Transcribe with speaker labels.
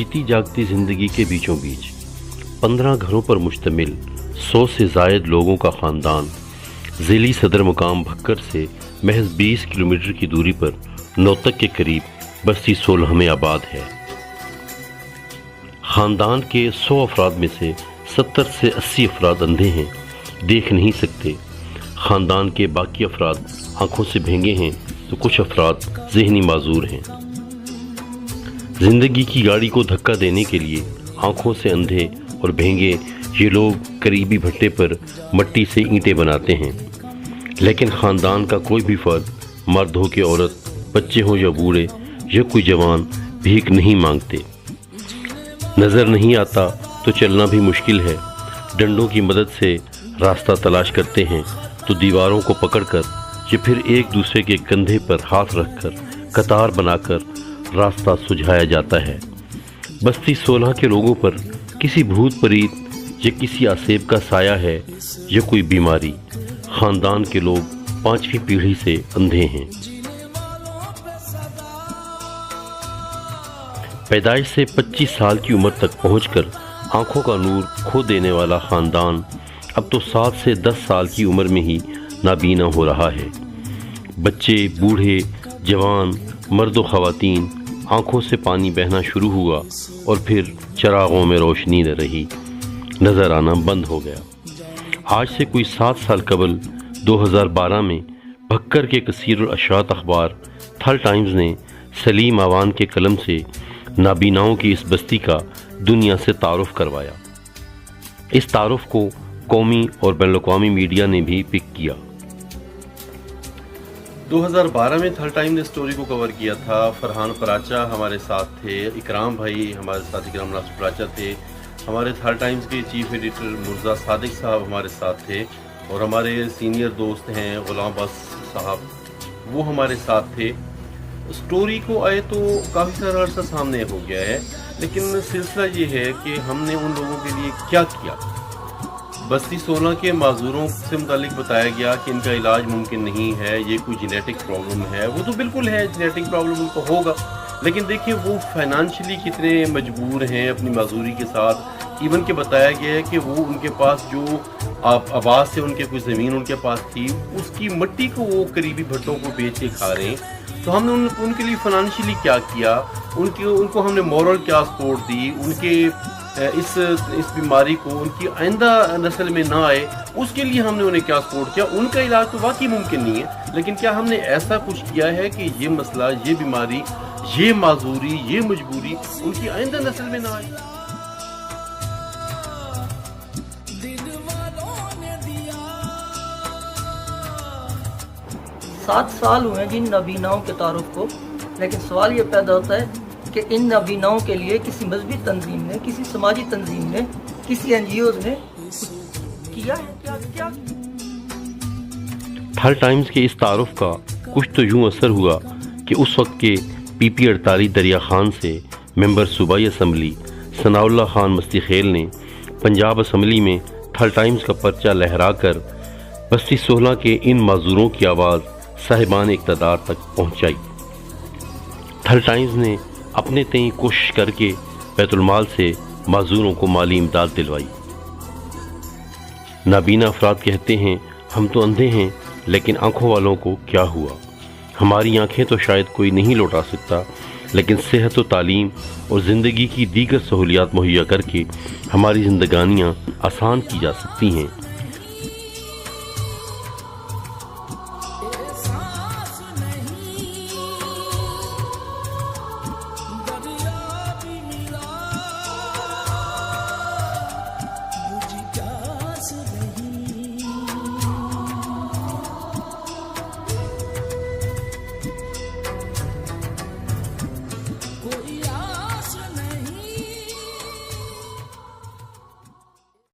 Speaker 1: जीती जागती ज़िंदगी के बीचों बीच 15 घरों पर मुश्तमिल 100 से ज़ायद लोगों का ख़ानदान ज़िली सदर मुकाम भक्कर से महज 20 किलोमीटर की दूरी पर नौतक के करीब बस्ती 16 में आबाद है। ख़ानदान के 100 अफराद में से 70 से 80 अफराद अंधे हैं, देख नहीं सकते। ख़ानदान के बाकी अफराद आँखों से भेंगे हैं तो कुछ अफराद ज़हनी माजूर हैं। ज़िंदगी की गाड़ी को धक्का देने के लिए आँखों से अंधे और भेंगे ये लोग करीबी भट्टे पर मट्टी से ईंटें बनाते हैं, लेकिन ख़ानदान का कोई भी फ़र्द, मर्द हो कि औरत, बच्चे हों या बूढ़े या कोई जवान, भीख नहीं मांगते। नज़र नहीं आता तो चलना भी मुश्किल है। डंडों की मदद से रास्ता तलाश करते हैं तो दीवारों को पकड़कर या फिर एक दूसरे के कंधे पर हाथ रखकर कतार बनाकर रास्ता सुझाया जाता है। बस्ती 16 के लोगों पर किसी भूत प्रेत या किसी आसेब का साया है या कोई बीमारी। ख़ानदान के लोग 5वीं पीढ़ी से अंधे हैं। पैदाइश से 25 साल की उम्र तक पहुंचकर आंखों का नूर खो देने वाला ख़ानदान अब तो 7 से 10 साल की उम्र में ही नाबीना हो रहा है। बच्चे, बूढ़े, जवान, मर्द व ख़वातीन, आँखों से पानी बहना शुरू हुआ और फिर चरागों में रोशनी न रही, नज़र आना बंद हो गया। आज से कोई 7 साल कबल 2012 में भक्कर के कसीरुल अशात अखबार थल टाइम्स ने सलीम आवान के कलम से नाबीनाओं की इस बस्ती का दुनिया से तारुफ करवाया। इस तारुफ को कौमी और बैनुल-अक़वामी मीडिया ने भी पिक किया।
Speaker 2: 2012 में थल टाइम ने स्टोरी को कवर किया था। फरहान पराचा हमारे साथ थे, इकराम भाई हमारे साथ, इकराम नासिर पराचा थे, हमारे थल टाइम्स के चीफ एडिटर मुर्जा सादिक साहब हमारे साथ थे, और हमारे सीनियर दोस्त हैं गुलाम अब्बास साहब, वो हमारे साथ थे। स्टोरी को आए तो काफ़ी सारा अर्सा सामने हो गया है, लेकिन सिलसिला ये है कि हमने उन लोगों के लिए क्या किया। बस्ती 16 के माजूरों से मुतालिक बताया गया कि इनका इलाज मुमकिन नहीं है, ये कोई जेनेटिक प्रॉब्लम है। वो तो बिल्कुल है, जेनेटिक प्रॉब्लम उनको होगा, लेकिन देखिए वो फाइनेंशियली कितने मजबूर हैं अपनी माजूरी के साथ। इवन के बताया गया है कि वो उनके पास जो आवाज़ से उनके कोई ज़मीन उनके पास थी, उसकी मिट्टी को वो करीबी भट्टों को बेच के खा रहे हैं। तो हमने उनके लिए फाइनेंशियली क्या किया, उनको हमने मॉरल क्या सपोर्ट दी, उनके इस बीमारी को उनकी आइंदा नस्ल में ना आए उसके लिए हमने उन्हें क्या सपोर्ट किया। उनका इलाज तो वाकई मुमकिन नहीं है, लेकिन क्या हमने ऐसा कुछ किया है कि ये मसला, ये बीमारी, ये माजूरी, ये मजबूरी उनकी आइंदा नस्ल में ना आए।
Speaker 3: सात साल हुए जिन नाबीनाओं के तारुफ को, लेकिन सवाल ये पैदा होता है कि इन नाबीनाओं के लिए किसी मजहबी तंजीम ने, किसी समाजी तंजीम ने, किसी NGOs ने किया है क्या?
Speaker 1: थल टाइम्स के इस तारुफ का कुछ तो यूँ असर हुआ कि उस वक्त के PP 48 दरिया खान से मेंबर सूबाई असम्बली सनाउल्लाह खान मस्ती खेल ने पंजाब असम्बली में थल टाइम्स का पर्चा लहरा कर बस्ती 16 के इन माजूरों की आवाज़ साहिबान इक़्तिदार तक पहुँचाई। थल टाइम्स ने अपने तय कोशिश करके बैतुल-माल से माजूरों को माली इमदाद दिलवाई। नाबीना अफराद कहते हैं, हम तो अंधे हैं, लेकिन आँखों वालों को क्या हुआ? हमारी आँखें तो शायद कोई नहीं लौटा सकता, लेकिन सेहत व तालीम और ज़िंदगी की दीगर सहूलियात मुहैया करके हमारी ज़िंदगानियाँ आसान की जा सकती हैं।